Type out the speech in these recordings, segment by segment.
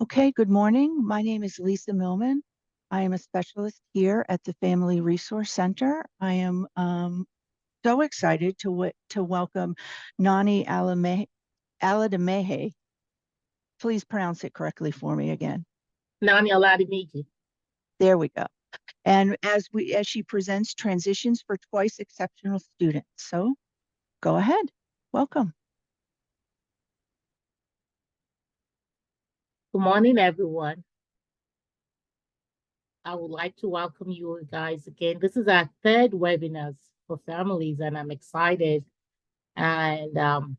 Okay, good morning. My name is Lisa Millman. I am a specialist here at the Family Resource Center. I am so excited to welcome Nani Aladamehe. Please pronounce it correctly for me again. Nani Aladimiji. There we go. And as she presents transitions for twice exceptional students. So go ahead. Welcome. Good morning, everyone. I would like to welcome you guys again. This is our third webinar for families, and I'm excited. And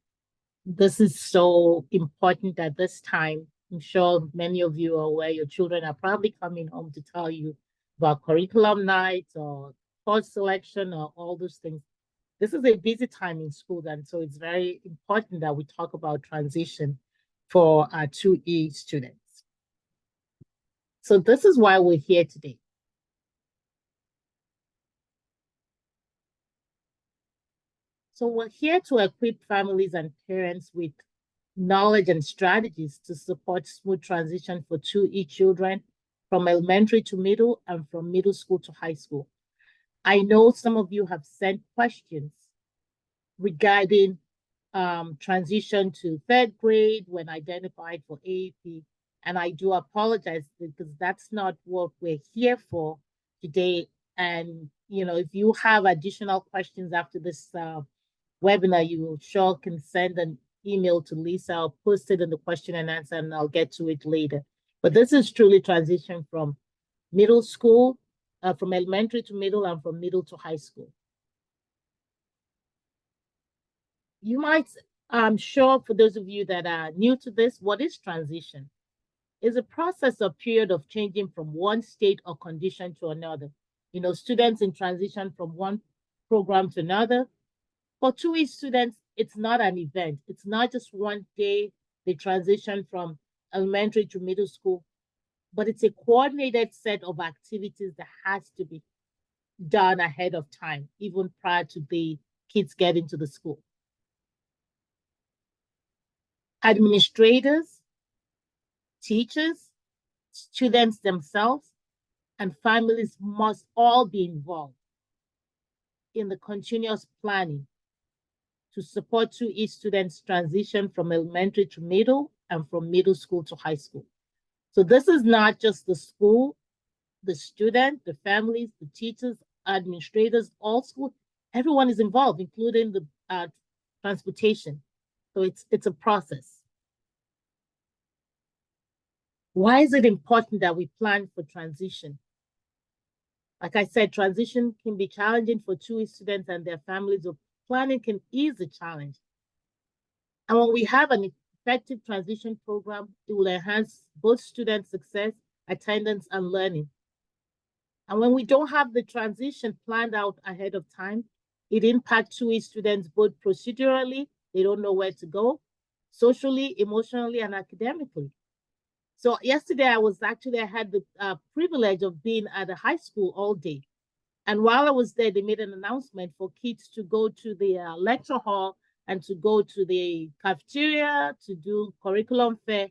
this is so important at this time. I'm sure many of you are aware your children are probably coming home to tell you about curriculum nights or course selection or all those things. This is a busy time in school, and so it's very important that we talk about transition for our 2E students. So this is why we're here today. So we're here to equip families and parents with knowledge and strategies to support smooth transition for 2E children from elementary to middle and from middle school to high school. I know some of you have sent questions regarding transition to third grade when identified for AAP. And I do apologize because that's not what we're here for today. And, if you have additional questions after this webinar, you sure can send an email to Lisa. I'll post it in the question and answer, and I'll get to it later. But this is truly transition from middle school, from elementary to middle, and from middle to high school. You might, I'm sure for those of you that are new to this, what is transition? It's a process or period of changing from one state or condition to another. Students in transition from one program to another. For 2E students, it's not an event. It's not just one day they transition from elementary to middle school, but it's a coordinated set of activities that has to be done ahead of time, even prior to the kids getting to the school. Administrators, teachers, students themselves, and families must all be involved in the continuous planning to support 2E students transition from elementary to middle and from middle school to high school. So this is not just the school, the student, the families, the teachers, administrators, all school, everyone is involved, including the transportation. So it's a process. Why is it important that we plan for transition? Like I said, transition can be challenging for 2E students and their families, so planning can ease the challenge. And when we have an effective transition program, it will enhance both student success, attendance, and learning. And when we don't have the transition planned out ahead of time, it impacts 2E students both procedurally, they don't know where to go, socially, emotionally, and academically. So yesterday I had the privilege of being at a high school all day. And while I was there, they made an announcement for kids to go to the lecture hall and to go to the cafeteria to do curriculum fair.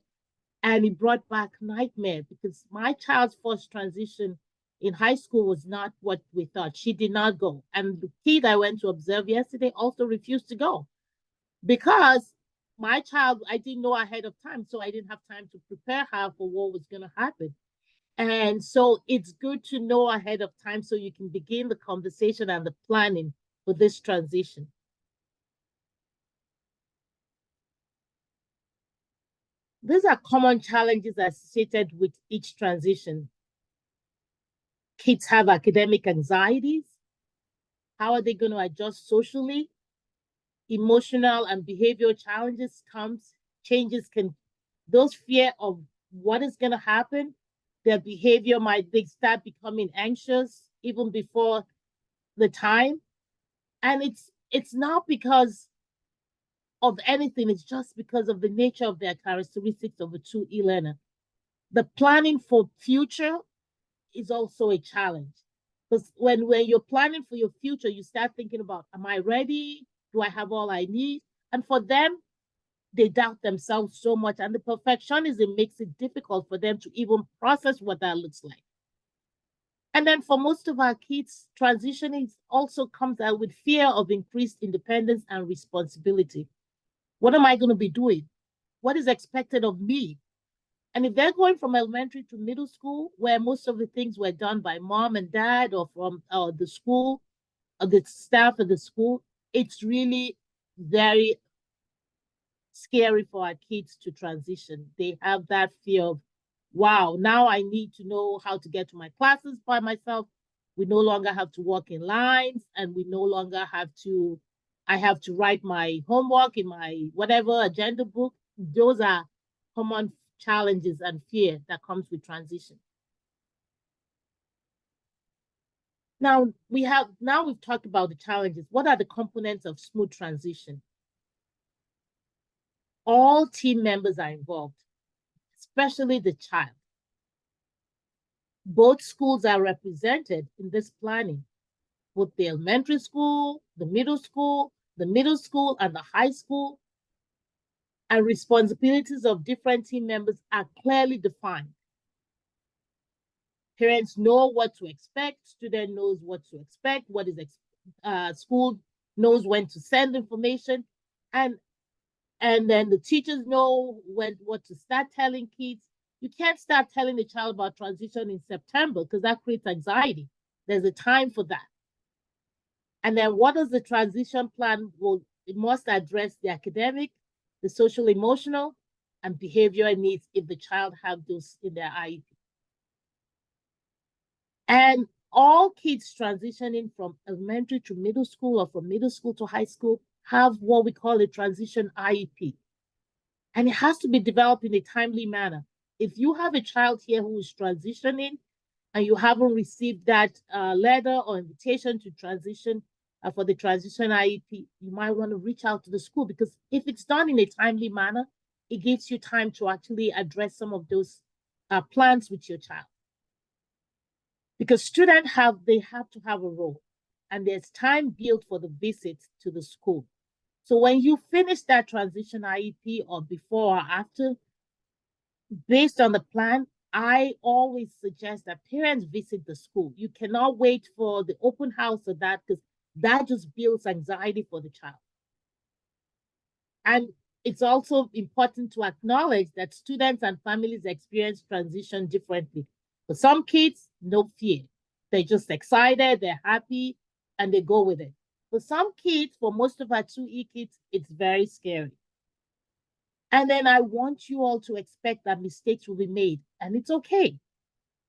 And it brought back nightmare because my child's first transition in high school was not what we thought. She did not go. And the kid I went to observe yesterday also refused to go because my child, I didn't know ahead of time, so I didn't have time to prepare her for what was going to happen. And so it's good to know ahead of time so you can begin the conversation and the planning for this transition. These are common challenges associated with each transition. Kids have academic anxieties. How are they going to adjust socially? Emotional and behavioral challenges those fear of what is going to happen, their behavior they start becoming anxious even before the time. And it's not because of anything, it's just because of the nature of their characteristics of a 2E learner. The planning for future is also a challenge. Because when you're planning for your future, you start thinking about, am I ready? Do I have all I need? And for them, they doubt themselves so much, and the perfectionism makes it difficult for them to even process what that looks like. And then for most of our kids, transitioning also comes out with fear of increased independence and responsibility. What am I going to be doing? What is expected of me? And if they're going from elementary to middle school, where most of the things were done by mom and dad or from the school, or the staff of the school, it's really very scary for our kids to transition. They have that fear of, wow, now I need to know how to get to my classes by myself. We no longer have to walk in lines, and we no longer I have to write my homework in my whatever agenda book. Those are common challenges and fear that comes with transition. Now we've talked about the challenges. What are the components of smooth transition? All team members are involved, especially the child. Both schools are represented in this planning, both the elementary school, the middle school, and the high school. And responsibilities of different team members are clearly defined. Parents know what to expect, student knows what to expect, school knows when to send information, and then the teachers know what to start telling kids. You can't start telling the child about transition in September because that creates anxiety. There's a time for that. And then what does the transition plan? Well, it must address the academic, the social, emotional, and behavioral needs if the child have those in their IEP. And all kids transitioning from elementary to middle school or from middle school to high school have what we call a transition IEP. And it has to be developed in a timely manner. If you have a child here who is transitioning and you haven't received that letter or invitation to transition for the transition IEP, you might want to reach out to the school, because if it's done in a timely manner, it gives you time to actually address some of those plans with your child. Because students have to have a role, and there's time built for the visits to the school. So when you finish that transition IEP or before or after, based on the plan, I always suggest that parents visit the school. You cannot wait for the open house or that, because that just builds anxiety for the child. And it's also important to acknowledge that students and families experience transition differently. For some kids, no fear. They're just excited, they're happy, and they go with it. For some kids, for most of our 2E kids, it's very scary. And then I want you all to expect that mistakes will be made, and it's okay,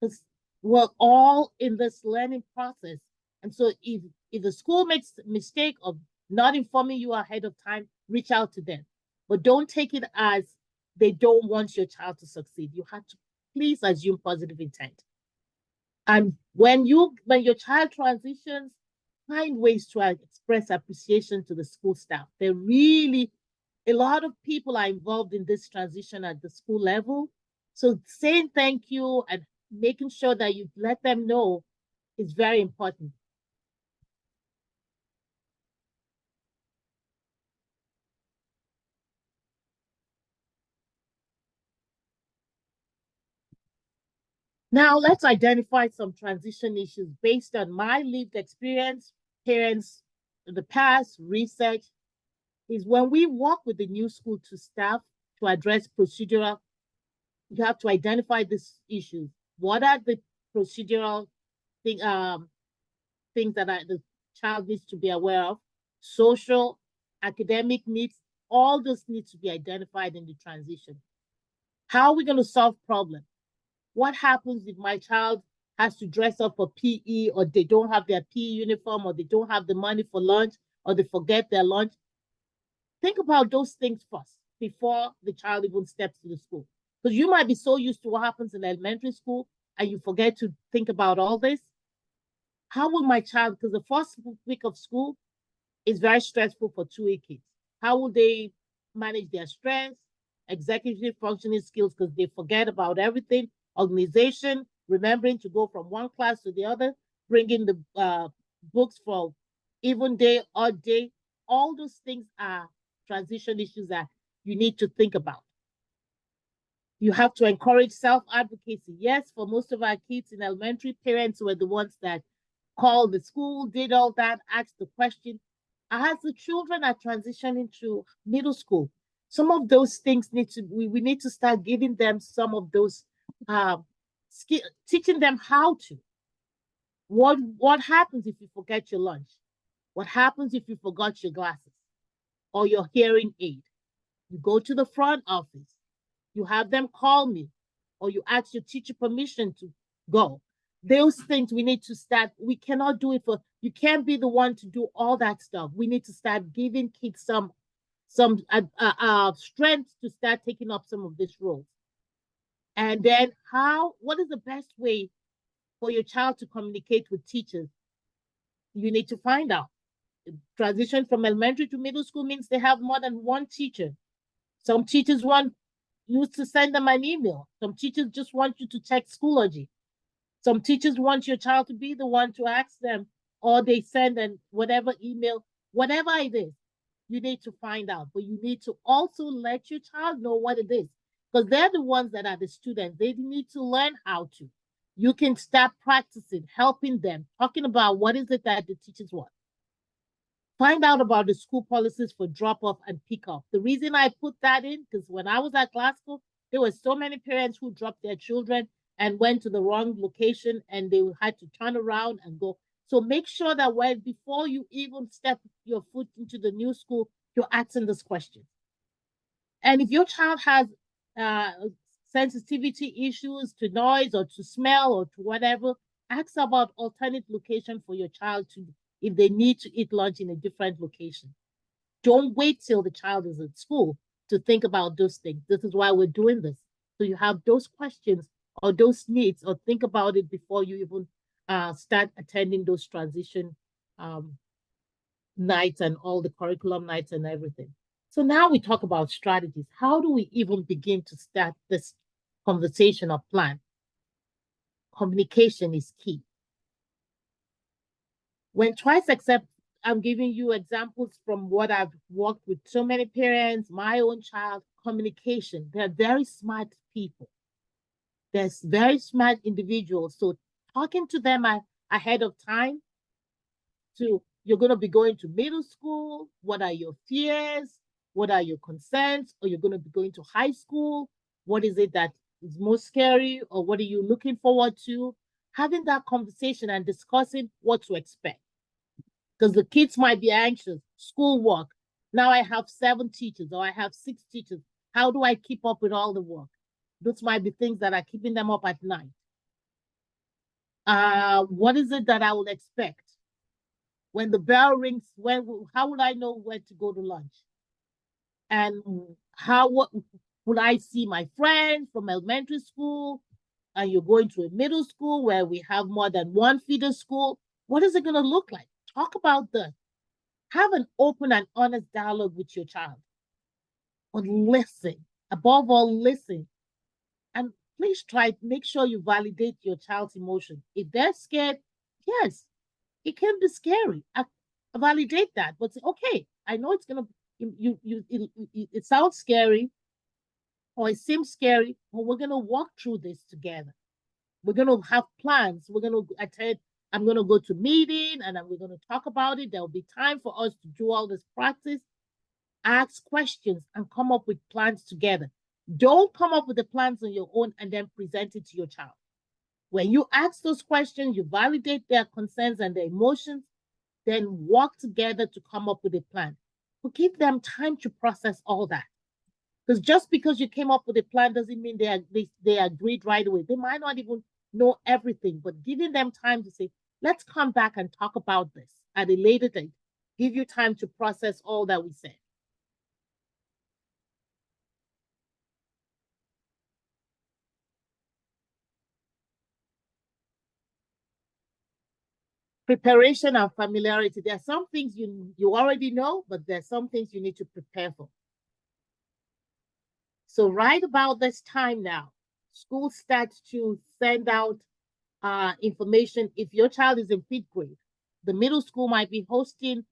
because we're all in this learning process. And so if the school makes a mistake of not informing you ahead of time, reach out to them. But don't take it as they don't want your child to succeed. You have to please assume positive intent. And when your child transitions, find ways to express appreciation to the school staff. A lot of people are involved in this transition at the school level. So saying thank you and making sure that you let them know is very important. Now let's identify some transition issues based on my lived experience, parents in the past, research, is when we work with the new school to staff to address procedural, you have to identify these issues. What are the procedural things that the child needs to be aware of? Social, academic needs, all those needs to be identified in the transition. How are we going to solve problems? What happens if my child has to dress up for PE, or they don't have their PE uniform, or they don't have the money for lunch, or they forget their lunch? Think about those things first before the child even steps to the school. Because you might be so used to what happens in elementary school and you forget to think about all this. How will my child, because the first week of school is very stressful for 2A kids. How will they manage their stress, executive functioning skills, because they forget about everything, organization, remembering to go from one class to the other, bringing the books for even day, odd day. All those things are transition issues that you need to think about. You have to encourage self-advocacy. Yes, for most of our kids in elementary, parents were the ones that called the school, did all that, asked the question. As the children are transitioning to middle school, some of those things we need to start giving them some of those skill, teaching them how to. What happens if you forget your lunch? What happens if you forgot your glasses or your hearing aid? You go to the front office, you have them call me, or you ask your teacher permission to go. Those things we need to start. We cannot do it you can't be the one to do all that stuff. We need to start giving kids some strength to start taking up some of these roles. And then what is the best way for your child to communicate with teachers? You need to find out. Transition from elementary to middle school means they have more than one teacher. Some teachers want you to send them an email. Some teachers just want you to check Schoology. Some teachers want your child to be the one to ask them, or they send an whatever email, whatever it is, you need to find out. But you need to also let your child know what it is, because they're the ones that are the students. They need to learn how to. You can start practicing, helping them, talking about what is it that the teachers want. Find out about the school policies for drop-off and pick-up. The reason I put that in, because when I was at Glasgow, there were so many parents who dropped their children and went to the wrong location, and they had to turn around and go. So make sure that before you even step your foot into the new school, you're asking this question. And if your child has sensitivity issues to noise or to smell or to whatever, ask about alternate location for your child if they need to eat lunch in a different location. Don't wait till the child is at school to think about those things. This is why we're doing this. So you have those questions or those needs, or think about it before you even start attending those transition nights and all the curriculum nights and everything. So now we talk about strategies. How do we even begin to start this conversation or plan? Communication is key. When twice accept, I'm giving you examples from what I've worked with so many parents, my own child, communication. They're very smart people. They're very smart individuals. So talking to them ahead of time, you're going to be going to middle school. What are your fears? What are your concerns? Or you're going to be going to high school. What is it that is most scary? Or what are you looking forward to? Having that conversation and discussing what to expect. Because the kids might be anxious, schoolwork. Now I have 7 teachers or I have 6 teachers. How do I keep up with all the work? Those might be things that are keeping them up at night. What is it that I would expect? When the bell rings, how would I know where to go to lunch? And what would I see my friends from elementary school? And you're going to a middle school where we have more than one feeder school. What is it going to look like? Talk about this. Have an open and honest dialogue with your child. But listen. Above all, listen. And please make sure you validate your child's emotion. If they're scared, yes, it can be scary. I validate that, but say, okay, I know it's gonna it sounds scary or it seems scary, but we're gonna walk through this together. We're gonna have plans. We're gonna attend. I'm gonna go to meeting and we're gonna talk about it. There'll be time for us to do all this practice, ask questions, and come up with plans together. Don't come up with the plans on your own and then present it to your child. When you ask those questions, you validate their concerns and their emotions, then work together to come up with a plan. But give them time to process all that. Because just because you came up with a plan doesn't mean they agreed right away. They might not even know everything, but giving them time to say, let's come back and talk about this at a later date. Give you time to process all that we said. Preparation and familiarity. There are some things you already know, but there are some things you need to prepare for. So right about this time now, school starts to send out information. If your child is in 5th grade, the middle school might be hosting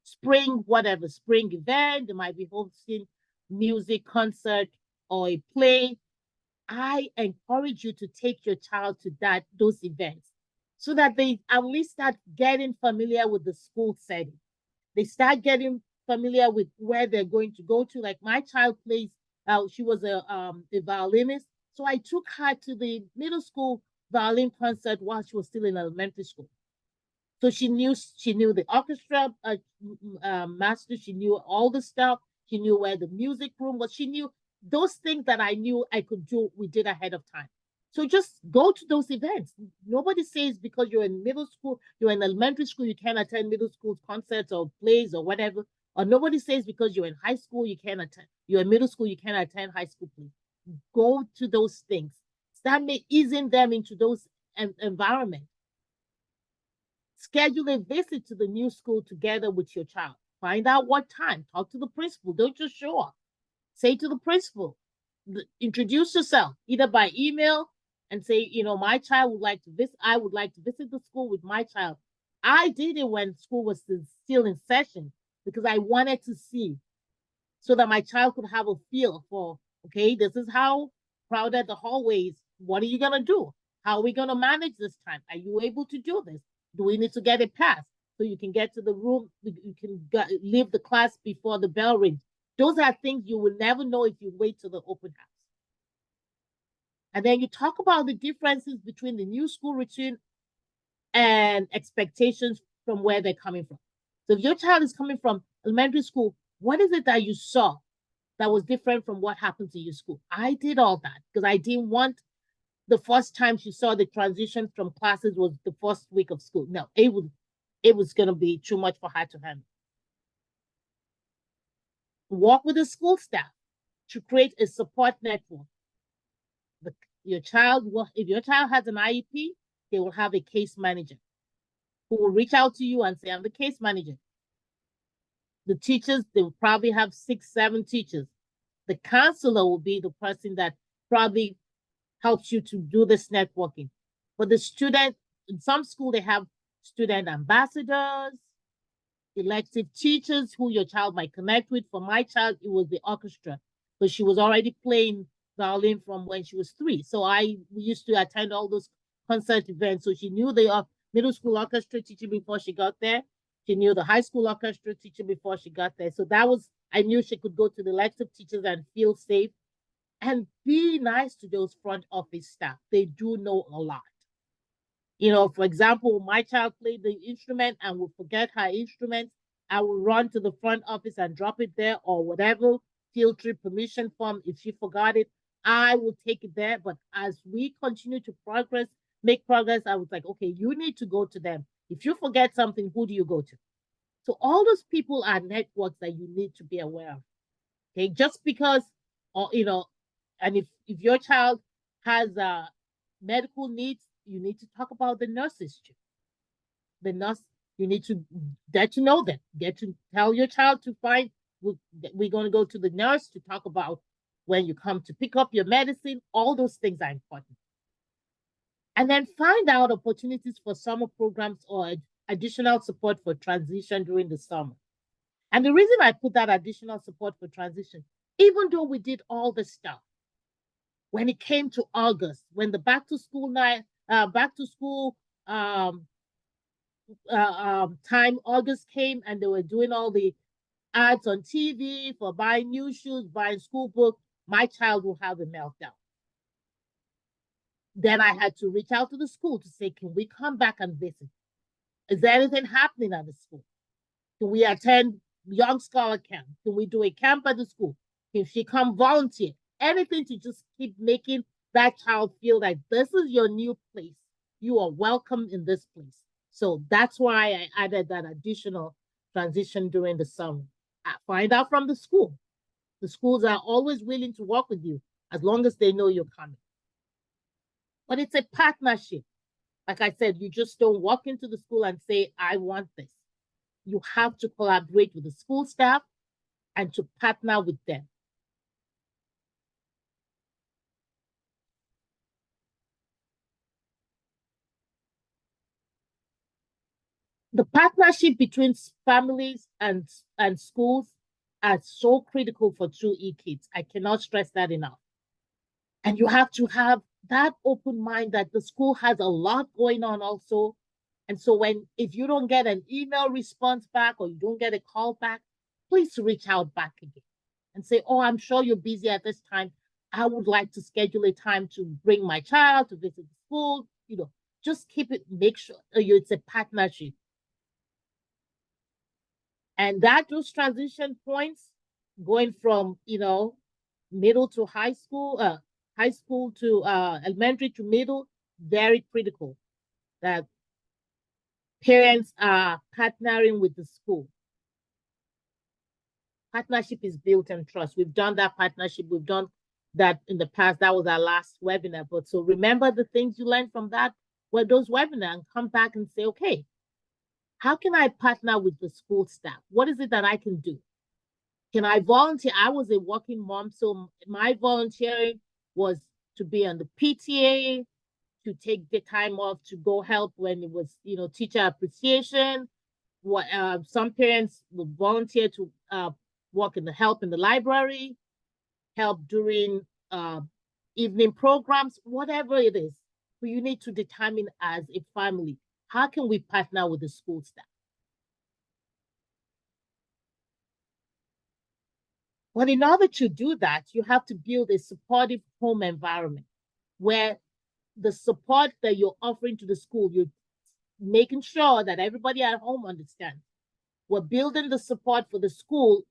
spring, whatever, spring event. They might be hosting music concert or a play. I encourage you to take your child to those events so that they at least start getting familiar with the school setting. They start getting familiar with where they're going to go to. Like my child plays, she was a violinist. So I took her to the middle school violin concert while she was still in elementary school. So she knew the orchestra master. She knew all the stuff. She knew where the music room was. She knew those things that I knew I could do. We did ahead of time. So just go to those events. Nobody says because you're in middle school, you're in elementary school, you can't attend middle school concerts or plays or whatever. Or nobody says because you're in high school, you can't attend. You're in middle school, you can't attend high school plays. Go to those things. Start easing them into those environments. Schedule a visit to the new school together with your child. Find out what time. Talk to the principal. Don't just show up. Say to the principal, introduce yourself either by email and say, my child would like to visit. I would like to visit the school with my child. I did it when school was still in session because I wanted to see so that my child could have a feel for, okay, this is how crowded the hallways. What are you going to do? How are we going to manage this time? Are you able to do this? Do we need to get a pass so you can get to the room? You can leave the class before the bell rings. Those are things you will never know if you wait till the open house. And then you talk about the differences between the new school routine and expectations from where they're coming from. So if your child is coming from elementary school, what is it that you saw that was different from what happens in your school? I did all that because I didn't want the first time she saw the transition from classes was the first week of school. No, it was going to be too much for her to handle. Work with the school staff to create a support network. If your child has an IEP, they will have a case manager who will reach out to you and say, I'm the case manager. The teachers, they will probably have 6, 7 teachers. The counselor will be the person that probably helps you to do this networking. But the student, in some school, they have student ambassadors, elective teachers who your child might connect with. For my child, it was the orchestra, but she was already playing violin from when she was 3. So we used to attend all those concert events. So she knew the middle school orchestra teacher before she got there. She knew the high school orchestra teacher before she got there. So I knew she could go to the elective teachers and feel safe. And be nice to those front office staff. They do know a lot. For example, my child played the instrument and would forget her instrument. I will run to the front office and drop it there or whatever field trip permission form. If she forgot it, I will take it there. But as we continue to make progress, I was like, okay, you need to go to them. If you forget something, who do you go to? So all those people are networks that you need to be aware of. Okay, just because, or and if your child has medical needs, you need to talk about the nurses too. The nurse, you need to get to know them. Get to tell your child to find. We're going to go to the nurse to talk about when you come to pick up your medicine. All those things are important. And then find out opportunities for summer programs or additional support for transition during the summer. And the reason I put that additional support for transition, even though we did all this stuff, when it came to August, when the back to school time, August came and they were doing all the ads on TV for buying new shoes, buying school books, my child will have a meltdown. Then I had to reach out to the school to say, can we come back and visit? Is there anything happening at the school? Can we attend Young Scholar Camp? Can we do a camp at the school? Can she come volunteer? Anything to just keep making that child feel like this is your new place. You are welcome in this place. So that's why I added that additional transition during the summer. Find out from the school. The schools are always willing to work with you as long as they know you're coming. But it's a partnership. Like I said, you just don't walk into the school and say, I want this. You have to collaborate with the school staff and to partner with them. the partnership between families and schools are so critical for true e-kids. I cannot stress that enough. And you have to have that open mind that the school has a lot going on also. And so if you don't get an email response back or you don't get a call back, please reach out back again and say, oh, I'm sure you're busy at this time. I would like to schedule a time to bring my child to visit the school. Just keep it, make sure it's a partnership. And those transition points going from, middle to high school to elementary to middle, very critical that parents are partnering with the school. Partnership is built on trust. We've done that partnership. We've done that in the past. That was our last webinar. But so remember the things you learned from those webinars, and come back and say, okay, how can I partner with the school staff? What is it that I can do? Can I volunteer? I was a working mom, so my volunteering was to be on the PTA, to take the time off to go help when it was, teacher appreciation. Some parents would volunteer to work in the library, help during evening programs, whatever it is. But you need to determine as a family, how can we partner with the school staff? But in order to do that, you have to build a supportive home environment where the support that you're offering to the school, you're making sure that everybody at home understands. We're building the support for the school,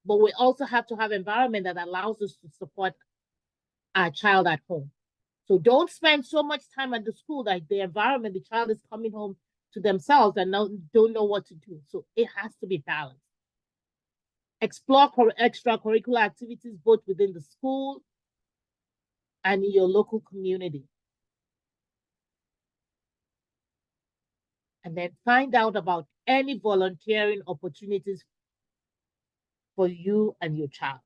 but we also have to have an environment that allows us to support our child at home. So don't spend so much time at the school that the environment, the child is coming home to themselves and don't know what to do. So it has to be balanced. Explore extracurricular activities both within the school and in your local community. And then find out about any volunteering opportunities for you and your child.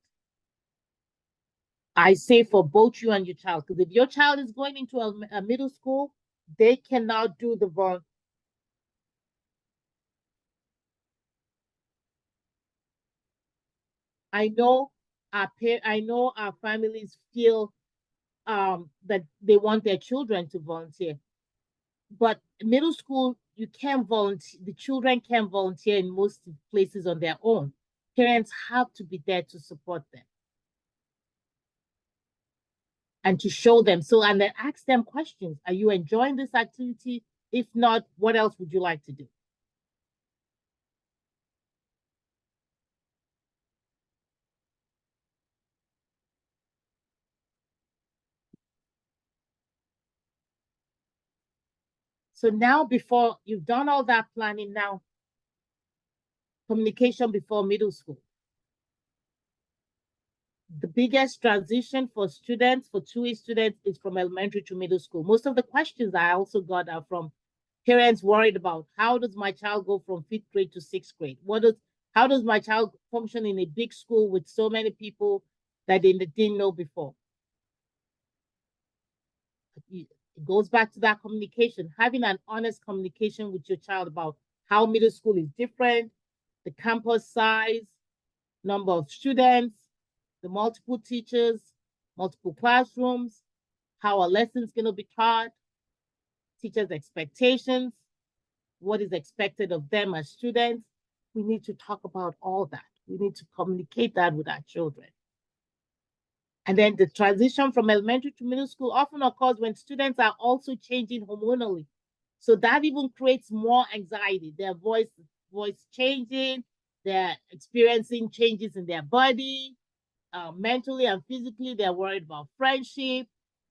I say for both you and your child, because if your child is going into a middle school, they cannot do the volunteering. I know our families feel that they want their children to volunteer, but middle school, you can't volunteer. The children can't volunteer in most places on their own. Parents have to be there to support them and to show them. And then ask them questions. Are you enjoying this activity? If not, what else would you like to do? So now, before you've done all that planning, now communication before middle school. The biggest transition for students, for 2A students, is from elementary to middle school. Most of the questions I also got are from parents worried about, how does my child go from 5th grade to 6th grade? How does my child function in a big school with so many people that they didn't know before? It goes back to that communication, having an honest communication with your child about how middle school is different, the campus size, number of students, the multiple teachers, multiple classrooms, how a lesson's going to be taught, teachers' expectations, what is expected of them as students. We need to talk about all that. We need to communicate that with our children. And then the transition from elementary to middle school often occurs when students are also changing hormonally. So that even creates more anxiety. Their voice changing, they're experiencing changes in their body, mentally and physically, they're worried about friendship.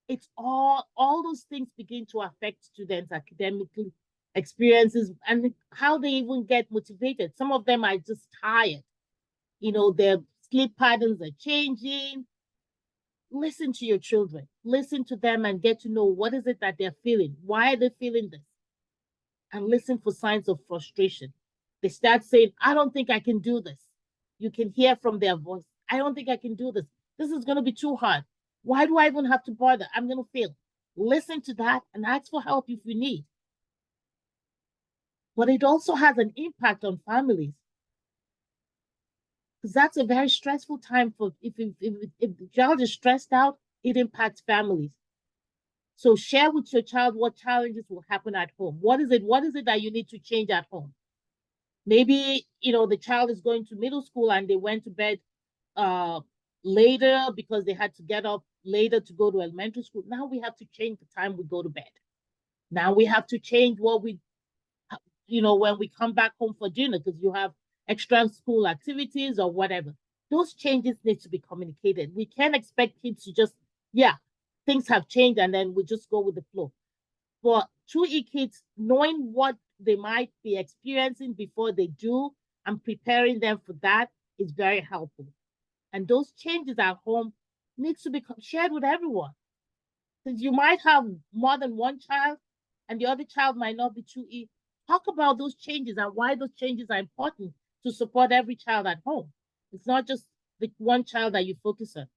It's all those things begin to affect students' academically experiences and how they even get motivated. Some of them are just tired. Their sleep patterns are changing. Listen to your children. Listen to them and get to know what is it that they're feeling. Why are they feeling this? And listen for signs of frustration. They start saying, I don't think I can do this. You can hear from their voice, I don't think I can do this. This is going to be too hard. Why do I even have to bother? I'm going to fail. Listen to that and ask for help if you need. but it also has an impact on families. Because that's a very stressful time for if the child is stressed out, it impacts families. So share with your child what challenges will happen at home. What is it? What is it that you need to change at home? Maybe the child is going to middle school and they went to bed uh later because they had to get up later to go to elementary school. Now we have to change the time we go to bed. Now we have to change what we when we come back home for dinner because you have extra school activities or whatever. Those changes need to be communicated. We can't expect kids to just, yeah, things have changed and then we just go with the flow. For 2E kids, knowing what they might be experiencing before they do and preparing them for that is very helpful. And those changes at home needs to be shared with everyone. Because you might have more than one child and the other child might not be 2E. Talk about those changes and why those changes are important to support every child at home. It's not just the one child that you focus on.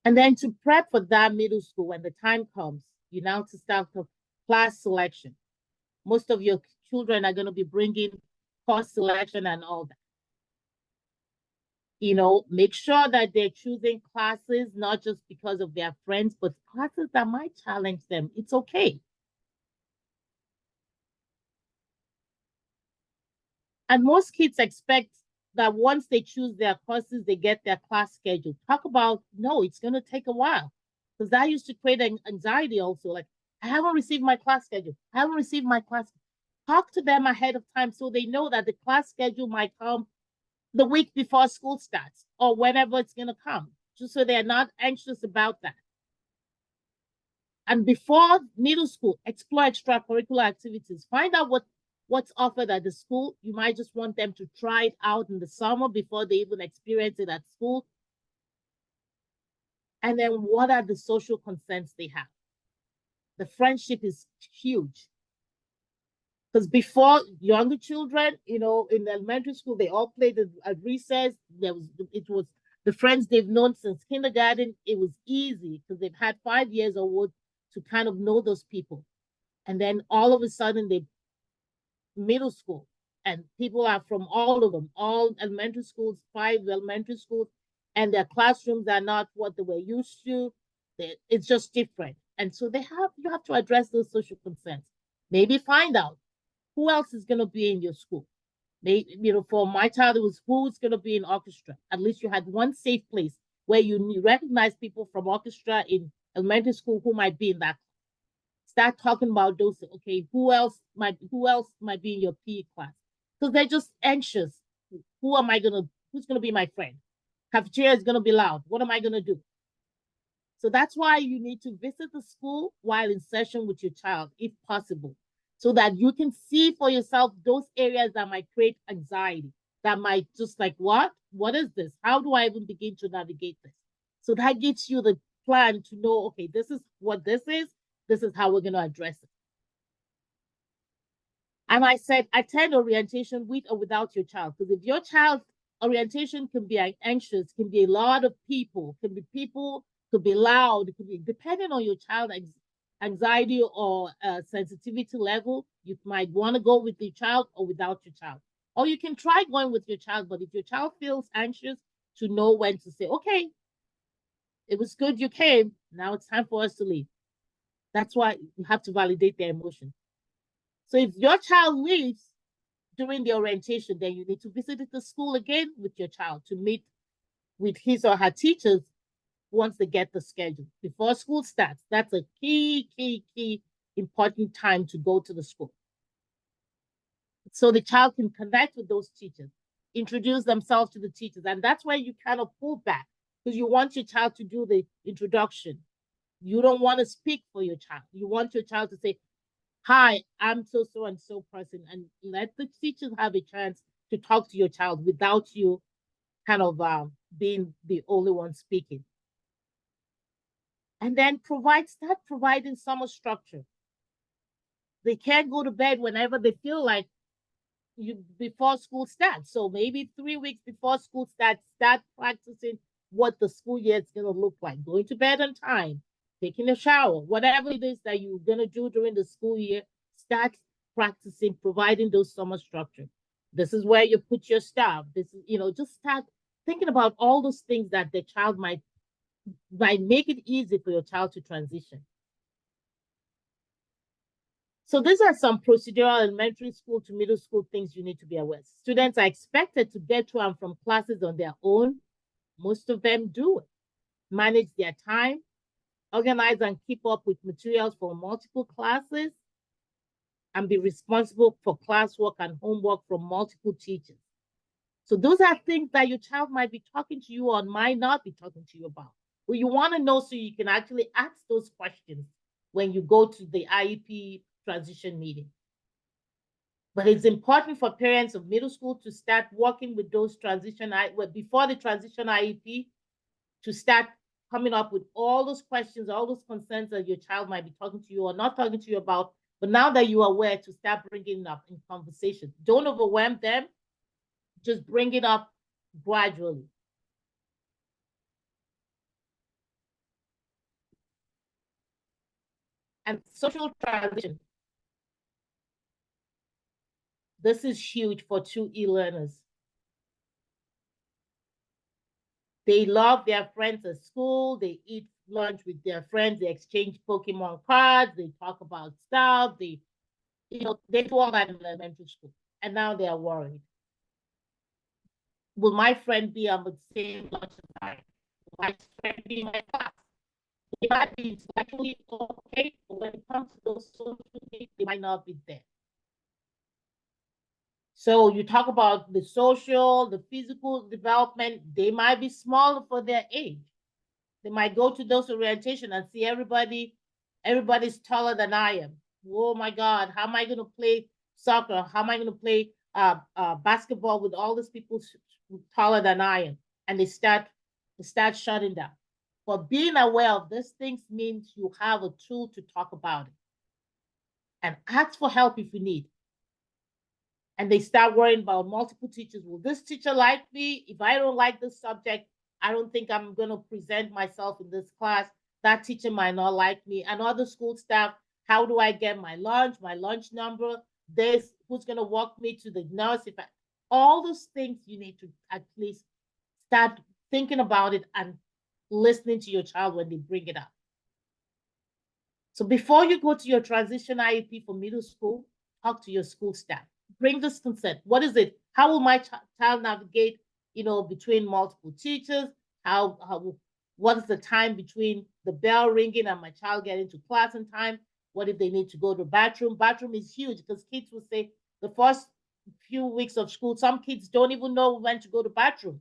And then to prep for that middle school, when the time comes, you now to start the class selection. Most of your children are going to be bringing course selection and all that. Make sure that they're choosing classes, not just because of their friends, but classes that might challenge them. It's okay. And most kids expect that once they choose their courses, they get their class schedule. Talk about, no, it's going to take a while. Because that used to create anxiety also. Like, I haven't received my class schedule. I haven't received my class. Talk to them ahead of time so they know that the class schedule might come the week before school starts or whenever it's going to come, just so they're not anxious about that. And before middle school, explore extracurricular activities. Find out what's offered at the school. You might just want them to try it out in the summer before they even experience it at school. And then what are the social consents they have? The friendship is huge. Because before younger children, in elementary school, they all played at recess. It was the friends they've known since kindergarten. It was easy because they've had 5 years or what to kind of know those people. And then all of a sudden they middle school and people are from all of them, all elementary schools, 5 elementary schools, and their classrooms are not what they were used to. It's just different. And so you have to address those social concerns. Maybe find out who else is going to be in your school. Maybe, for my child, it was who's going to be in orchestra. At least you had one safe place where you recognize people from orchestra in elementary school who might be in that. Start talking about those. Okay, who else might be in your PE class? Because they're just anxious. Who's gonna be my friend? Cafeteria is gonna be loud. What am I gonna do? So that's why you need to visit the school while in session with your child, if possible, so that you can see for yourself those areas that might create anxiety, that might just like, what is this? How do I even begin to navigate this? So that gives you the plan to know, okay, this is what this is how we're going to address it. And I said, attend orientation with or without your child. Because if your child's orientation can be anxious, can be a lot of people, could be loud, could be depending on your child's anxiety or sensitivity level, you might want to go with your child or without your child. Or you can try going with your child, but if your child feels anxious, to know when to say, okay, it was good you came. Now it's time for us to leave. That's why you have to validate their emotions. So if your child leaves during the orientation, then you need to visit the school again with your child to meet with his or her teachers once they get the schedule before school starts. That's a key important time to go to the school. So the child can connect with those teachers, introduce themselves to the teachers. And that's where you kind of pull back because you want your child to do the introduction. You don't want to speak for your child. You want your child to say, hi, I'm so and so person, and let the teachers have a chance to talk to your child without you kind of being the only one speaking. And then start providing summer structure. They can't go to bed whenever they feel like before school starts. So maybe 3 weeks before school starts, start practicing what the school year is going to look like. Going to bed on time, taking a shower, whatever it is that you're going to do during the school year, start practicing, providing those summer structure. This is where you put your stuff. This is, just start thinking about all those things that the child might make it easy for your child to transition. So these are some procedural elementary school to middle school things you need to be aware. Students are expected to get to and from classes on their own. Most of them do it. Manage their time, organize and keep up with materials for multiple classes, and be responsible for classwork and homework from multiple teachers. So those are things that your child might be talking to you or might not be talking to you about. Well, you want to know so you can actually ask those questions when you go to the IEP transition meeting. But it's important for parents of middle school to start working with those before the transition IEP, to start coming up with all those questions, all those concerns that your child might be talking to you or not talking to you about. But now that you are aware, to start bringing it up in conversation. Don't overwhelm them. Just bring it up gradually. And social transition. This is huge for 2E learners. They love their friends at school. They eat lunch with their friends. They exchange Pokemon cards. They talk about stuff. They do all that in elementary school. And now they are worried. Will my friend be on the same lunch time? Will my friend be in my class? They might be intellectually okay, but when it comes to those social things, they might not be there. So you talk about the social, the physical development, they might be smaller for their age. They might go to those orientation and see everybody's taller than I am. Oh my God, how am I going to play soccer? How am I going to play basketball with all these people taller than I am? And they start shutting down. But being aware of these things means you have a tool to talk about it. And ask for help if you need. And they start worrying about multiple teachers. Will this teacher like me? If I don't like this subject, I don't think I'm going to present myself in this class. That teacher might not like me. And other school staff, how do I get my lunch number? Who's going to walk me to the nurse? All those things you need to at least start thinking about it and listening to your child when they bring it up. So before you go to your transition IEP for middle school, talk to your school staff. Bring this consent. What is it? How will my child navigate, between multiple teachers? What is the time between the bell ringing and my child getting to class in time? What if they need to go to the bathroom? Bathroom is huge because kids will say the first few weeks of school, some kids don't even know when to go to the bathroom.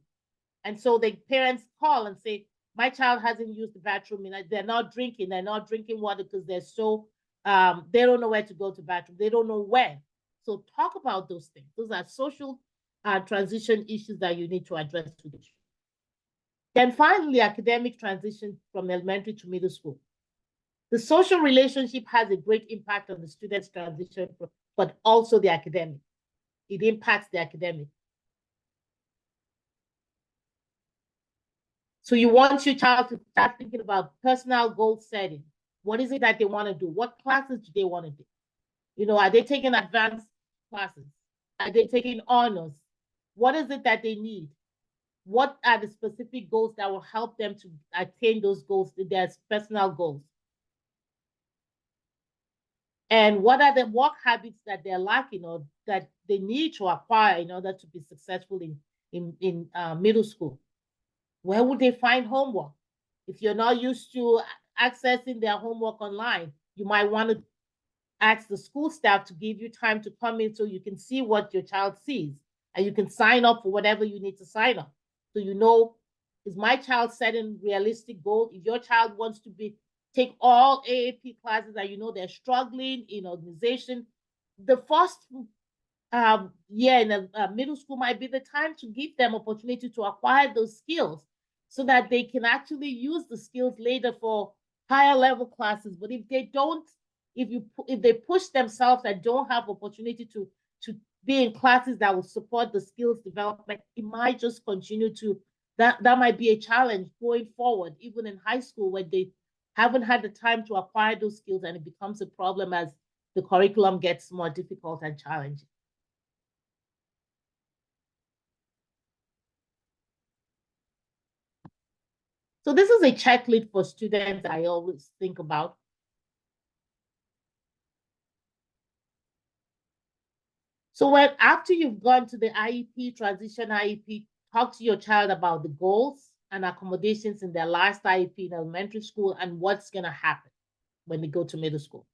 And so the parents call and say, my child hasn't used the bathroom. They're not drinking water because they're so, they don't know where to go to the bathroom. They don't know when. So talk about those things. Those are social transition issues that you need to address with you. Then finally, academic transition from elementary to middle school. The social relationship has a great impact on the student's transition, but also the academic. It impacts the academic. So you want your child to start thinking about personal goal setting. What is it that they want to do? What classes do they want to do? Are they taking advanced classes? Are they taking honors? What is it that they need? What are the specific goals that will help them to attain those goals, their personal goals? And what are the work habits that they're lacking or that they need to acquire in order to be successful in middle school? Where would they find homework? If you're not used to accessing their homework online, you might want to ask the school staff to give you time to come in so you can see what your child sees and you can sign up for whatever you need to sign up. So is my child setting realistic goals? If your child wants to take all AAP classes and they're struggling in organization, the first year in a middle school might be the time to give them opportunity to acquire those skills so that they can actually use the skills later for higher level classes. But if they don't, if they push themselves and don't have opportunity to be in classes that will support the skills development, it might just continue to, that might be a challenge going forward, even in high school when they haven't had the time to acquire those skills, and it becomes a problem as the curriculum gets more difficult and challenging. So this is a checklist for students I always think about. So after you've gone to the IEP, transition IEP, talk to your child about the goals and accommodations in their last IEP in elementary school and what's going to happen when they go to middle school.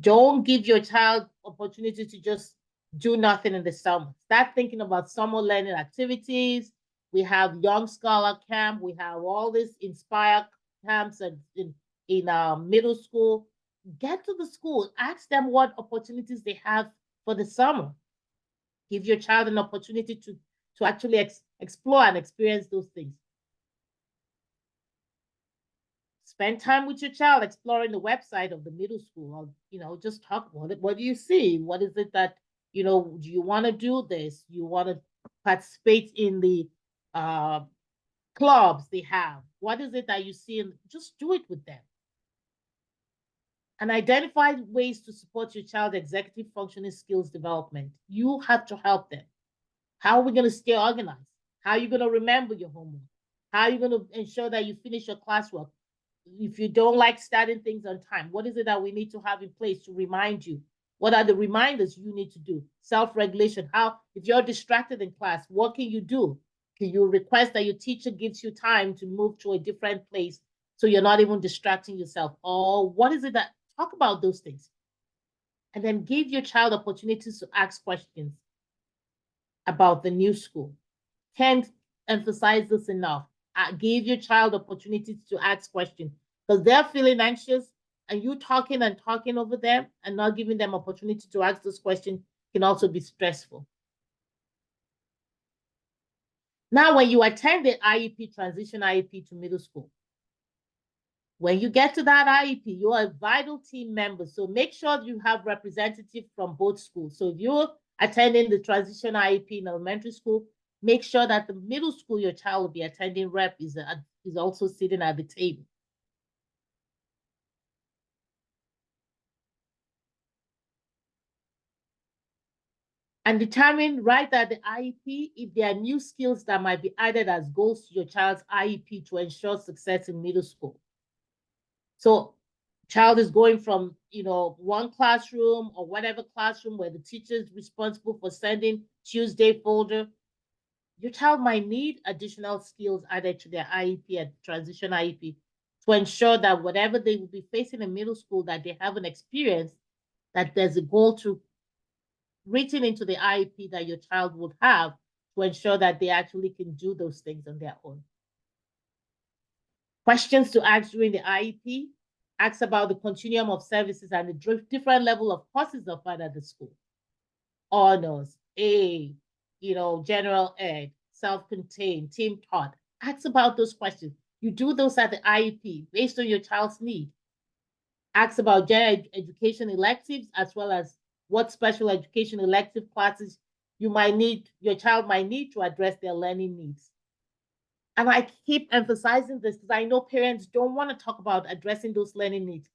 Don't give your child opportunity to just do nothing in the summer. Start thinking about summer learning activities. We have Young Scholar Camp. We have all these Inspire camps in middle school. Get to the school. Ask them what opportunities they have for the summer. Give your child an opportunity to actually explore and experience those things. Spend time with your child exploring the website of the middle school, or just talk about it. What do you see? What is it that, do you want to do this? You want to participate in the clubs they have? What is it that you see? And just do it with them. And identify ways to support your child's executive functioning skills development. You have to help them. How are we going to stay organized? How are you going to remember your homework? How are you going to ensure that you finish your classwork? If you don't like starting things on time, what is it that we need to have in place to remind you? What are the reminders you need to do? Self-regulation. How, if you're distracted in class, what can you do? Can you request that your teacher gives you time to move to a different place so you're not even distracting yourself? Or what is it that, talk about those things. And then give your child opportunities to ask questions about the new school. Can't emphasize this enough. Give your child opportunities to ask questions because they're feeling anxious, and you talking and talking over them and not giving them opportunity to ask those questions can also be stressful. Now, when you attend the IEP, transition IEP to middle school, when you get to that IEP, you are a vital team member. So make sure you have representatives from both schools. So if you're attending the transition IEP in elementary school, make sure that the middle school your child will be attending rep is also sitting at the table. And determine right at the IEP if there are new skills that might be added as goals to your child's IEP to ensure success in middle school. So child is going from, one classroom or whatever classroom where the teacher is responsible for sending Tuesday folder. Your child might need additional skills added to their IEP and transition IEP to ensure that whatever they will be facing in middle school, that they have an experience, that there's a goal to written into the IEP that your child would have to ensure that they actually can do those things on their own. Questions to ask during the IEP. Ask about the continuum of services and the different level of courses offered at the school. Honors, general ed, self-contained, team taught. Ask about those questions. You do those at the IEP based on your child's need. Ask about general education electives as well as what special education elective classes your child might need to address their learning needs. And I keep emphasizing this because I know parents don't want to talk about addressing those learning needs.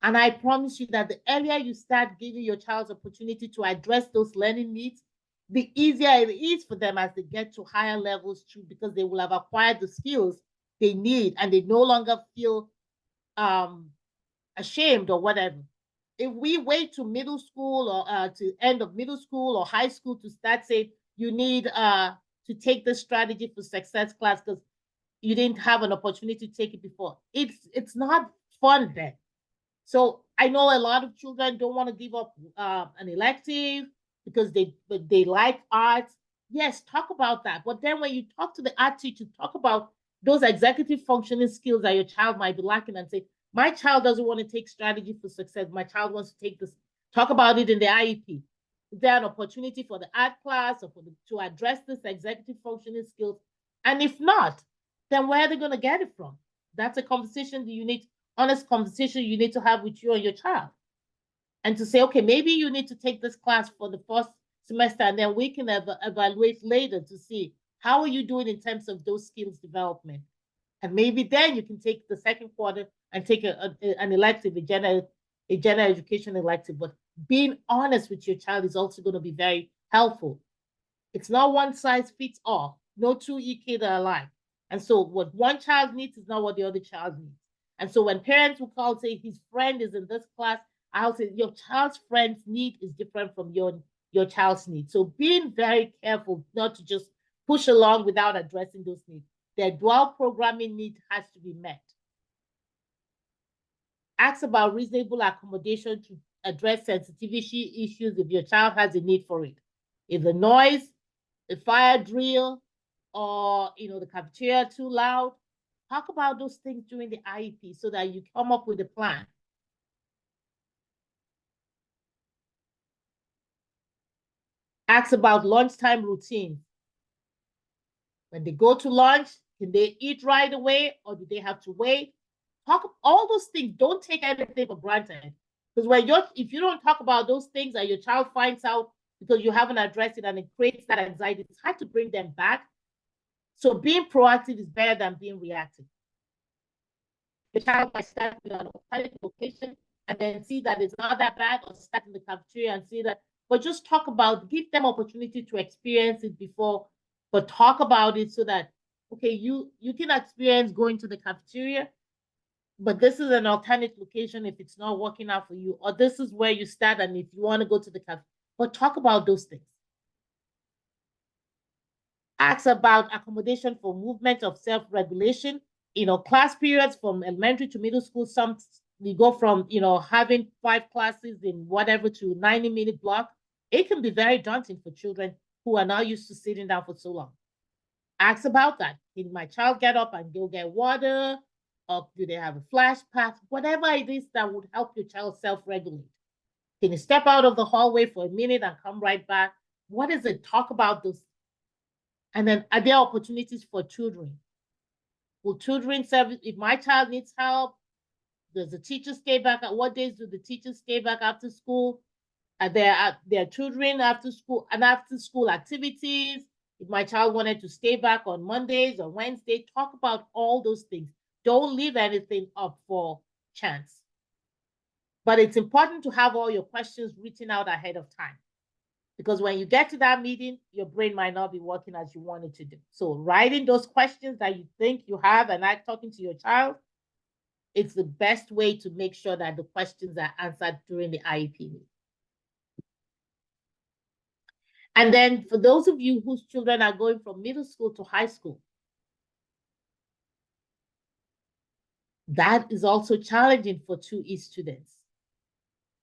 And I promise you that the earlier you start giving your child opportunity to address those learning needs, the easier it is for them as they get to higher levels too, because they will have acquired the skills they need and they no longer feel ashamed or whatever. If we wait to middle school or to end of middle school or high school to start saying you need to take this strategy for success class because you didn't have an opportunity to take it before, it's not fun then. So I know a lot of children don't want to give up an elective because they like arts. Yes, talk about that. But then when you talk to the art teacher, talk about those executive functioning skills that your child might be lacking and say, my child doesn't want to take strategy for success. My child wants to take this. Talk about it in the IEP. Is there an opportunity for the art class or to address this executive functioning skills? And if not, then where are they going to get it from? That's a conversation that you need, honest conversation you need to have with you and your child. and to say, okay, maybe you need to take this class for the first semester, and then we can evaluate later to see how are you doing in terms of those skills development. And maybe then you can take the second quarter and take an elective, a general education elective. But being honest with your child is also going to be very helpful. It's not one size fits all. No two kids are alike. And so what one child needs is not what the other child needs. And so when parents will call and say his friend is in this class, I'll say your child's friend's need is different from your child's need. So being very careful not to just push along without addressing those needs. Their dual programming need has to be met. Ask about reasonable accommodation to address sensitivity issues if your child has a need for it. If the noise, the fire drill, or the cafeteria too loud, talk about those things during the IEP so that you come up with a plan. Ask about lunchtime routine. When they go to lunch, can they eat right away or do they have to wait? Talk all those things. Don't take anything for granted. Because if you don't talk about those things and your child finds out because you haven't addressed it and it creates that anxiety, it's hard to bring them back. So being proactive is better than being reactive. The child might start with an alternative location and then see that it's not that bad, or start in the cafeteria and see that, but just talk about, give them opportunity to experience it before, but talk about it so that, okay, you can experience going to the cafeteria, but this is an alternate location if it's not working out for you, or this is where you start and if you want to go to the cafeteria, but talk about those things. Ask about accommodation for movement of self-regulation. Class periods from elementary to middle school, we go from, having 5 classes in whatever to 90-minute block. It can be very daunting for children who are not used to sitting down for so long. Ask about that. Can my child get up and go get water? Or do they have a flash pass? Whatever it is that would help your child self-regulate. Can you step out of the hallway for a minute and come right back? What is it? Talk about those. And then are there opportunities for tutoring? Will tutoring service, if my child needs help, does the teacher stay back? What days do the teachers stay back after school? Are there tutoring after school and after school activities? If my child wanted to stay back on Mondays or Wednesdays, talk about all those things. Don't leave anything up for chance. But it's important to have all your questions written out ahead of time. Because when you get to that meeting, your brain might not be working as you want it to do. So writing those questions that you think you have and talking to your child, it's the best way to make sure that the questions are answered during the IEP meeting. And then for those of you whose children are going from middle school to high school, that is also challenging for 2E students.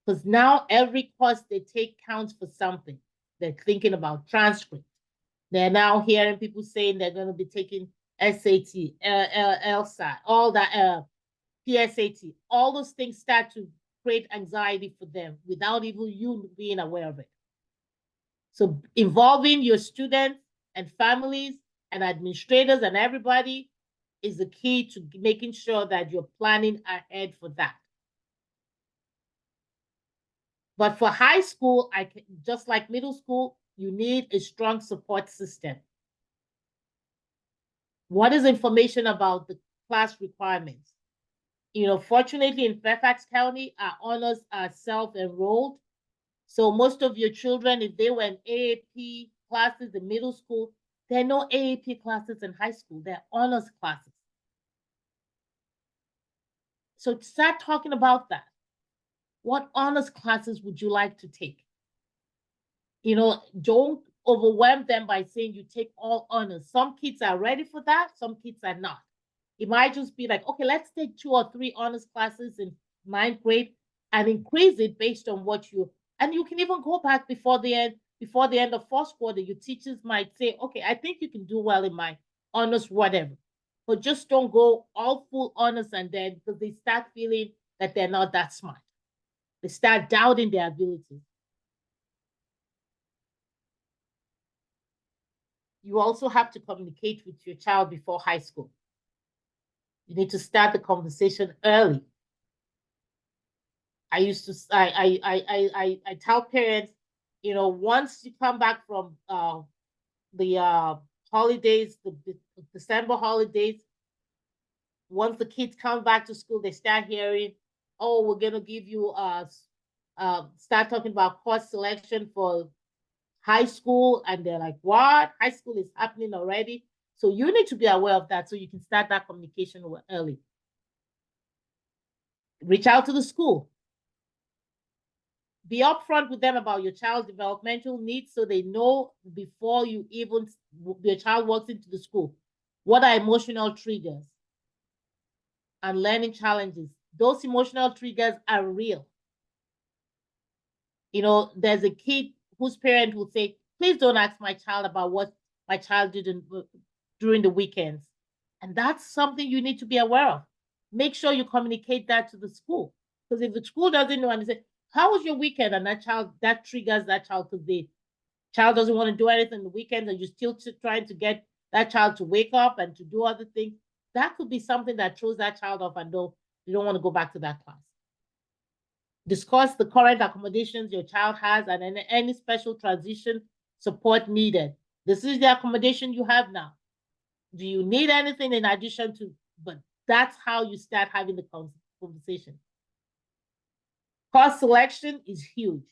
Because now every course they take counts for something. They're thinking about transcript. They're now hearing people saying they're going to be taking SAT, LSAT, all that, PSAT. All those things start to create anxiety for them without even you being aware of it. So involving your students and families and administrators and everybody is the key to making sure that you're planning ahead for that. But for high school, just like middle school, you need a strong support system. What is information about the class requirements? Fortunately in Fairfax County, our honors are self-enrolled. So most of your children, if they were in AAP classes in middle school, there are no AAP classes in high school. They're honors classes. So start talking about that. What honors classes would you like to take? Don't overwhelm them by saying you take all honors. Some kids are ready for that. Some kids are not. It might just be like, okay, let's take 2 or 3 honors classes in 9th grade and increase it based on what and you can even go back before the end of first quarter. Your teachers might say, okay, I think you can do well in my honors, whatever. But just don't go all full honors and then because they start feeling that they're not that smart. They start doubting their abilities. You also have to communicate with your child before high school. You need to start the conversation early. I used to, I tell parents, once you come back from the holidays, the December holidays, once the kids come back to school, they start hearing, oh, we're gonna give you start talking about course selection for high school, and they're like, what? High school is happening already. So you need to be aware of that so you can start that communication early. Reach out to the school. Be upfront with them about your child's developmental needs so they know before your child walks into the school. What are emotional triggers and learning challenges? Those emotional triggers are real. There's a kid whose parent will say, please don't ask my child about what my child did during the weekends. And that's something you need to be aware of. Make sure you communicate that to the school. Because if the school doesn't know and they say, how was your weekend? And that triggers that child because the child doesn't want to do anything on the weekends and you're still trying to get that child to wake up and to do other things. That could be something that throws that child off and you don't want to go back to that class. Discuss the current accommodations your child has and any special transition support needed. This is the accommodation you have now. Do you need anything in addition to, but that's how you start having the conversation. Course selection is huge,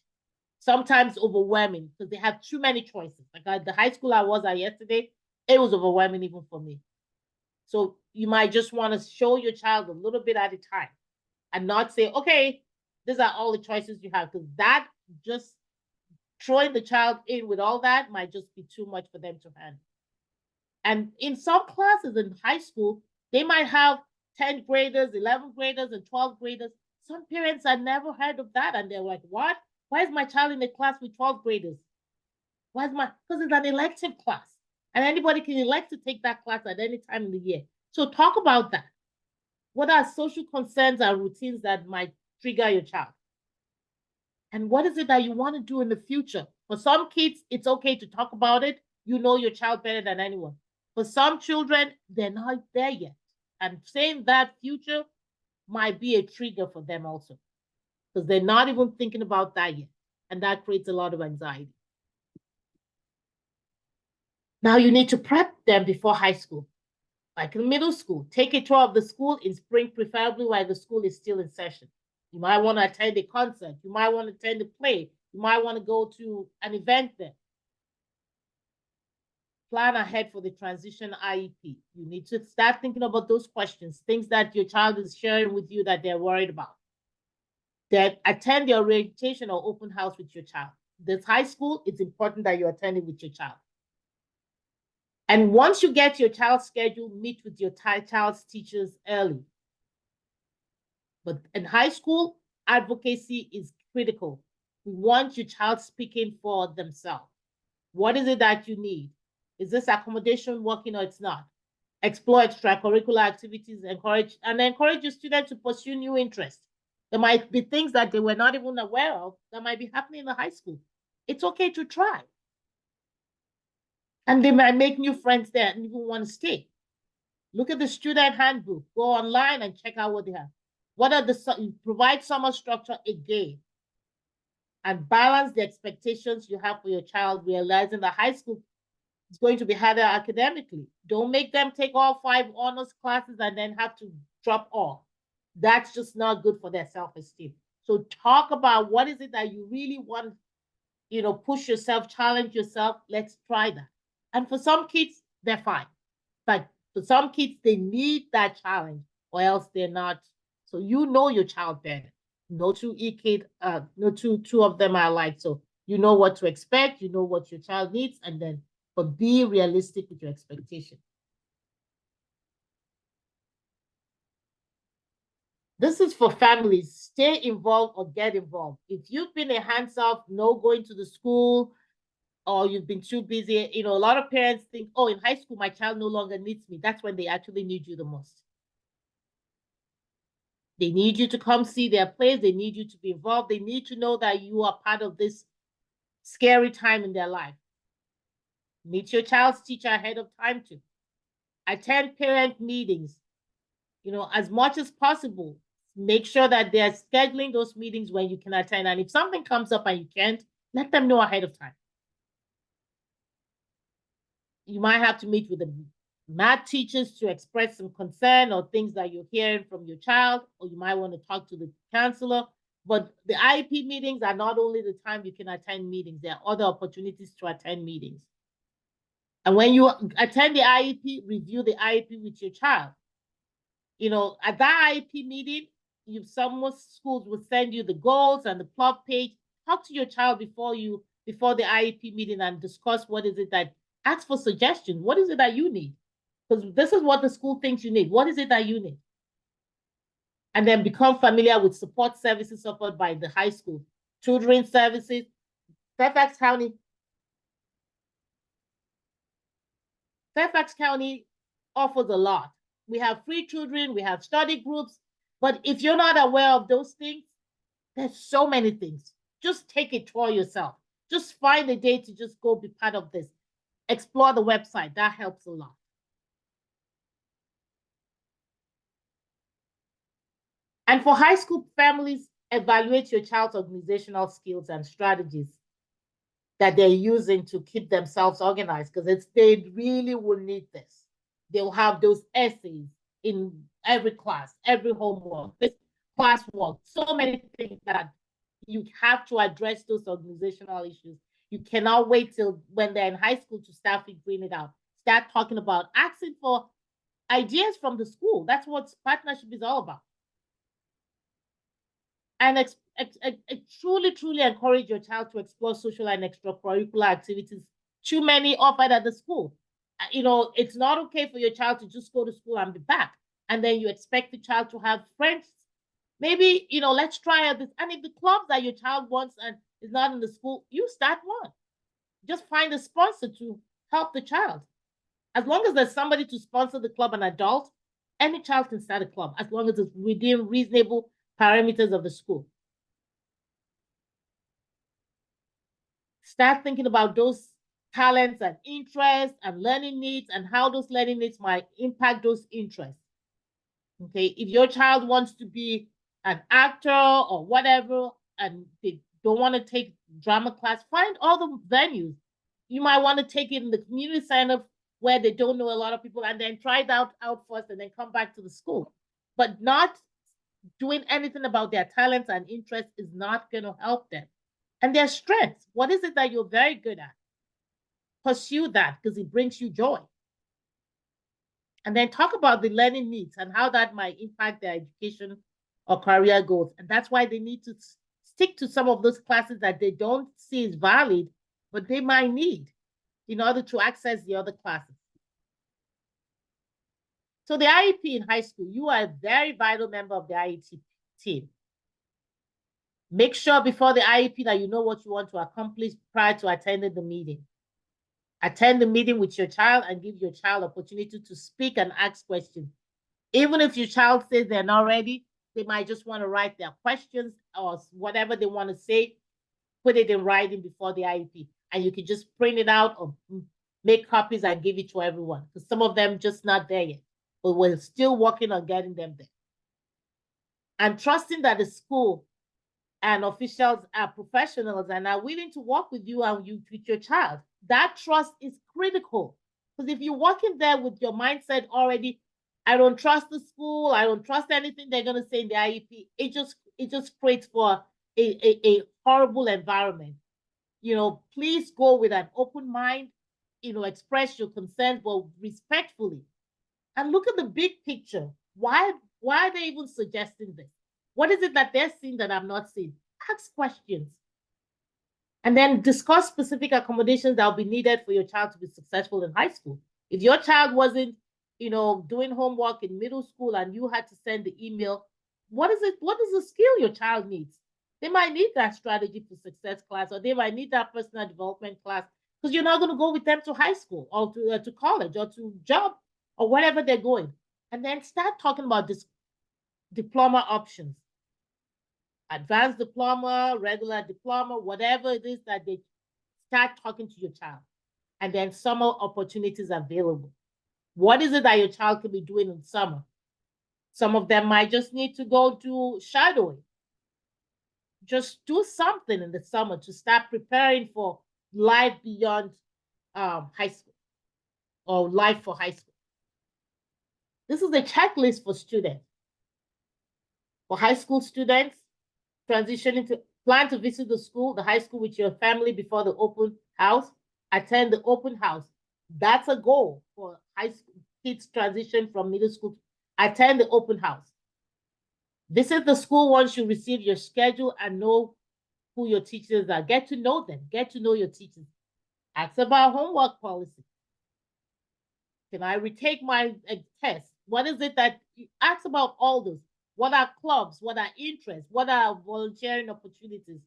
sometimes overwhelming because they have too many choices. Like at the high school I was at yesterday, it was overwhelming even for me. So you might just want to show your child a little bit at a time and not say, okay, these are all the choices you have, because that just throwing the child in with all that might just be too much for them to handle. And in some classes in high school, they might have 10th graders, 11th graders, and 12th graders. Some parents had never heard of that. And they're like, what? Why is my child in a class with 12th graders? Because it's an elective class. And anybody can elect to take that class at any time in the year. So talk about that. What are social concerns and routines that might trigger your child? And what is it that you want to do in the future? For some kids, it's okay to talk about it. You know your child better than anyone. For some children, they're not there yet. And saying that future might be a trigger for them also, because they're not even thinking about that yet. And that creates a lot of anxiety. Now you need to prep them before high school, like in middle school. Take a tour of the school in spring, preferably while the school is still in session. You might want to attend a concert. You might want to attend a play. You might want to go to an event there. Plan ahead for the transition IEP. You need to start thinking about those questions, things that your child is sharing with you that they're worried about. Then attend the orientation or open house with your child. This high school, it's important that you attend it with your child. And once you get your child's schedule, meet with your child's teachers early. But in high school, advocacy is critical. We want your child speaking for themselves. What is it that you need? Is this accommodation working or it's not? Explore extracurricular activities, encourage your students to pursue new interests. There might be things that they were not even aware of that might be happening in the high school. It's okay to try. And they might make new friends there and even want to stay. Look at the student handbook. Go online and check out what they have. Provide summer structure again. And balance the expectations you have for your child, realizing that high school is going to be harder academically. Don't make them take all 5 honors classes and then have to drop all. That's just not good for their self-esteem. So talk about what is it that you really want, push yourself, challenge yourself. Let's try that. And for some kids, they're fine. But for some kids, they need that challenge or else they're not. So you know your child better. No two two of them are alike. So you know what to expect, you know what your child needs, and then but be realistic with your expectation. This is for families. Stay involved or get involved. If you've been a hands-off, no going to the school, or you've been too busy, a lot of parents think, oh, in high school, my child no longer needs me. That's when they actually need you the most. They need you to come see their plays. They need you to be involved. They need to know that you are part of this scary time in their life. Meet your child's teacher ahead of time too. Attend parent meetings. As much as possible, Make sure that they're scheduling those meetings when you can attend. And if something comes up and you can't, let them know ahead of time. You might have to meet with the math teachers to express some concern or things that you're hearing from your child, or you might want to talk to the counselor. But the IEP meetings are not only the time you can attend meetings, there are other opportunities to attend meetings. And when you attend the IEP, review the IEP with your child. You know, at that IEP meeting, some schools will send you the goals and the plot page. Talk to your child before the IEP meeting and discuss what is it that, ask for suggestions. What is it that you need? Because this is what the school thinks you need. What is it that you need? And then become familiar with support services offered by the high school, tutoring services. Fairfax County offers a lot. We have free tutoring, we have study groups, but if you're not aware of those things, there's so many things. Just take a tour yourself. Just find a day to just go be part of this. Explore the website. That helps a lot. And for high school families, evaluate your child's organizational skills and strategies that they're using to keep themselves organized, because they really will need this. They'll have those essays in every class, every homework, this classwork, so many things that you have to address those organizational issues. You cannot wait till when they're in high school to start figuring it out. Start talking about asking for ideas from the school. That's what partnership is all about. And truly encourage your child to explore social and extracurricular activities. Too many offered at the school. You know, it's not okay for your child to just go to school and be back, and then you expect the child to have friends. Maybe, you know, let's try out this. And if the club that your child wants and is not in the school, you start one. Just find a sponsor to help the child. As long as there's somebody to sponsor the club, an adult, any child can start a club, as long as it's within reasonable parameters of the school. Start thinking about those talents and interests and learning needs and how those learning needs might impact those interests. Okay, if your child wants to be an actor or whatever, and they don't want to take drama class, find all the venues. You might want to take it in the community center where they don't know a lot of people, and then try it out first and then come back to the school. But not doing anything about their talents and interests is not going to help them. And their strengths, what is it that you're very good at? Pursue that, because it brings you joy. And then talk about the learning needs and how that might impact their education or career goals. And that's why they need to stick to some of those classes that they don't see as valid, but they might need in order to access the other classes. So the IEP in high school, you are a very vital member of the IEP team. Make sure before the IEP that you know what you want to accomplish prior to attending the meeting. Attend the meeting with your child and give your child opportunity to speak and ask questions. Even if your child says they're not ready, they might just want to write their questions or whatever they want to say, put it in writing before the IEP. And you can just print it out or make copies and give it to everyone, because some of them just not there yet, but we're still working on getting them there. And trusting that the school and officials are professionals and are willing to work with you and with your child. That trust is critical, because if you're working there with your mindset already, I don't trust the school, I don't trust anything they're going to say in the IEP, it just creates for a horrible environment. You know, please go with an open mind, you know, express your concerns, but respectfully. And look at the big picture. Why are they even suggesting this? What is it that they're seeing that I'm not seeing? Ask questions. And then discuss specific accommodations that will be needed for your child to be successful in high school. If your child wasn't, you know, doing homework in middle school and you had to send the email, what is the skill your child needs? They might need that strategy for success class, or they might need that personal development class, because you're not going to go with them to high school or to college or to job or wherever they're going. And then start talking about this diploma options. Advanced diploma, regular diploma, whatever it is that they start talking to your child. And then summer opportunities available. What is it that your child can be doing in summer? Some of them might just need to go do shadowing. Just do something in the summer to start preparing for life beyond high school or life for high school. This is a checklist for students. For high school students, transitioning to plan to visit the school, the high school with your family before the open house, attend the open house. That's a goal for high school kids transition from middle school. Attend the open house. Visit the school once you receive your schedule and know who your teachers are. Get to know them. Get to know your teachers. Ask about homework policy. Can I retake my test? What is it that you ask about all those? What are clubs? What are interests? What are volunteering opportunities?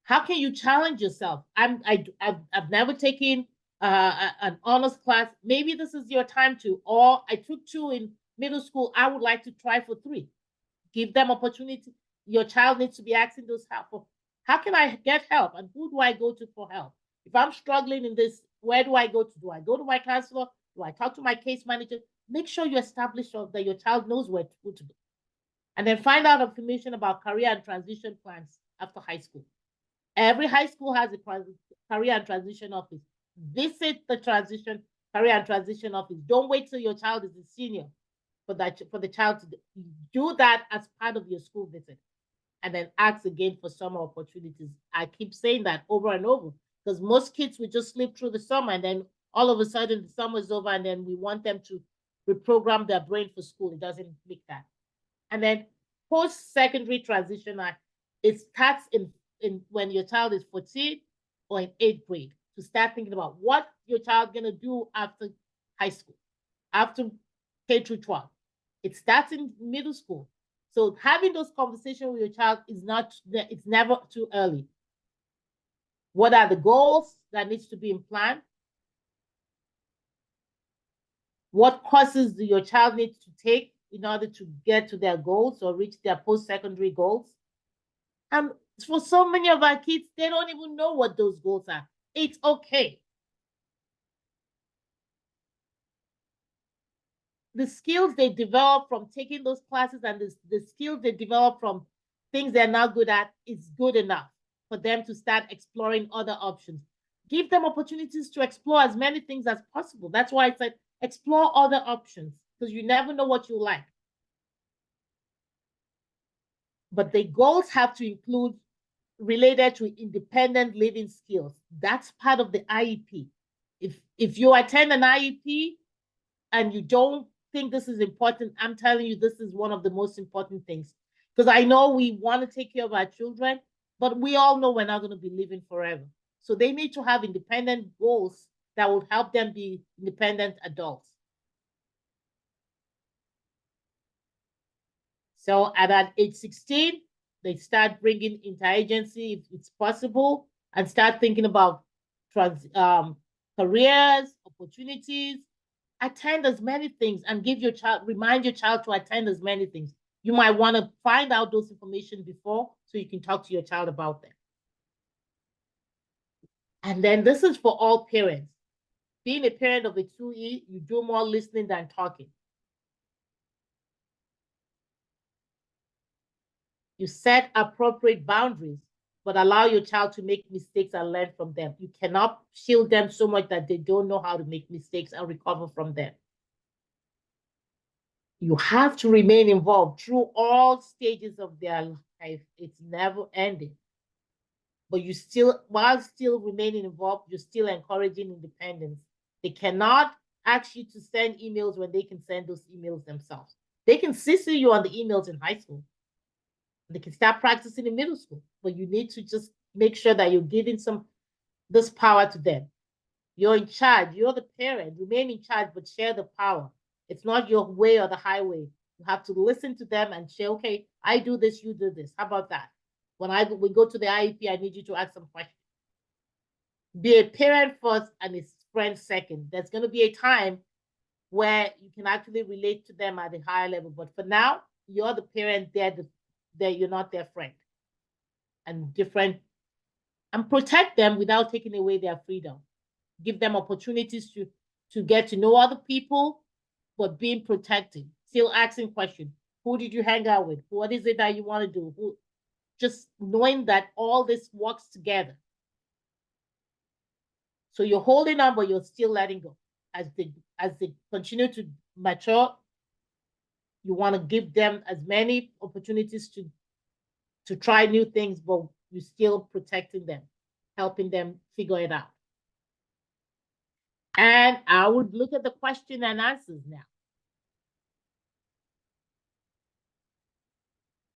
How can you challenge yourself? I've never taken an honors class. Maybe this is your time to, or I took 2 in middle school. I would like to try for 3. Give them opportunity. Your child needs to be asking those help for, how can I get help? And who do I go to for help? If I'm struggling in this, where do I go to? Do I go to my counselor? Do I talk to my case manager? Make sure you establish that your child knows where to go. And then find out information about career and transition plans after high school. Every high school has a career and transition office. Visit the career and transition office. Don't wait till your child is a senior for the child to do that as part of your school visit. And then ask again for summer opportunities. I keep saying that over and over because most kids will just slip through the summer and then all of a sudden the summer is over and then we want them to reprogram their brain for school. It doesn't make that. And then post-secondary transition, it starts in when your child is 14 or in 8th grade to start thinking about what your child's going to do after high school, after K through 12. It starts in middle school. So having those conversations with your child it's never too early. What are the goals that needs to be in plan? What courses do your child need to take in order to get to their goals or reach their post-secondary goals? And for so many of our kids, they don't even know what those goals are. It's okay. The skills they develop from taking those classes and the skills they develop from things they're now good at is good enough for them to start exploring other options. Give them opportunities to explore as many things as possible. That's why I said explore other options because you never know what you like. But the goals have to include related to independent living skills. That's part of the IEP. If you attend an IEP and you don't think this is important, I'm telling you, this is one of the most important things. Because I know we want to take care of our children, but we all know we're not going to be living forever. So they need to have independent goals that will help them be independent adults. So at age 16, they start bringing interagency if it's possible and start thinking about careers, opportunities, attend as many things and remind your child to attend as many things. You might want to find out those information before so you can talk to your child about them. And then this is for all parents. Being a parent of a 2E, you do more listening than talking. You set appropriate boundaries, but allow your child to make mistakes and learn from them. You cannot shield them so much that they don't know how to make mistakes and recover from them. You have to remain involved through all stages of their life. It's never ending. But while still remaining involved, you're still encouraging independence. They cannot ask you to send emails when they can send those emails themselves. They can CC you on the emails in high school. They can start practicing in middle school, but you need to just make sure that you're giving this power to them. You're in charge. You're the parent. Remain in charge, but share the power. It's not your way or the highway. You have to listen to them and say, okay, I do this, you do this. How about that? When we go to the IEP, I need you to ask some questions. Be a parent first and a friend second. There's going to be a time where you can actually relate to them at a higher level. But for now, you're the parent, you're not their friend. And protect them without taking away their freedom. Give them opportunities to get to know other people, but being protected. still asking questions. Who did you hang out with? What is it that you want to do? Just knowing that all this works together. So you're holding on, but you're still letting go. As they continue to mature, you want to give them as many opportunities to try new things, but you're still protecting them, helping them figure it out. And I would look at the question and answers now.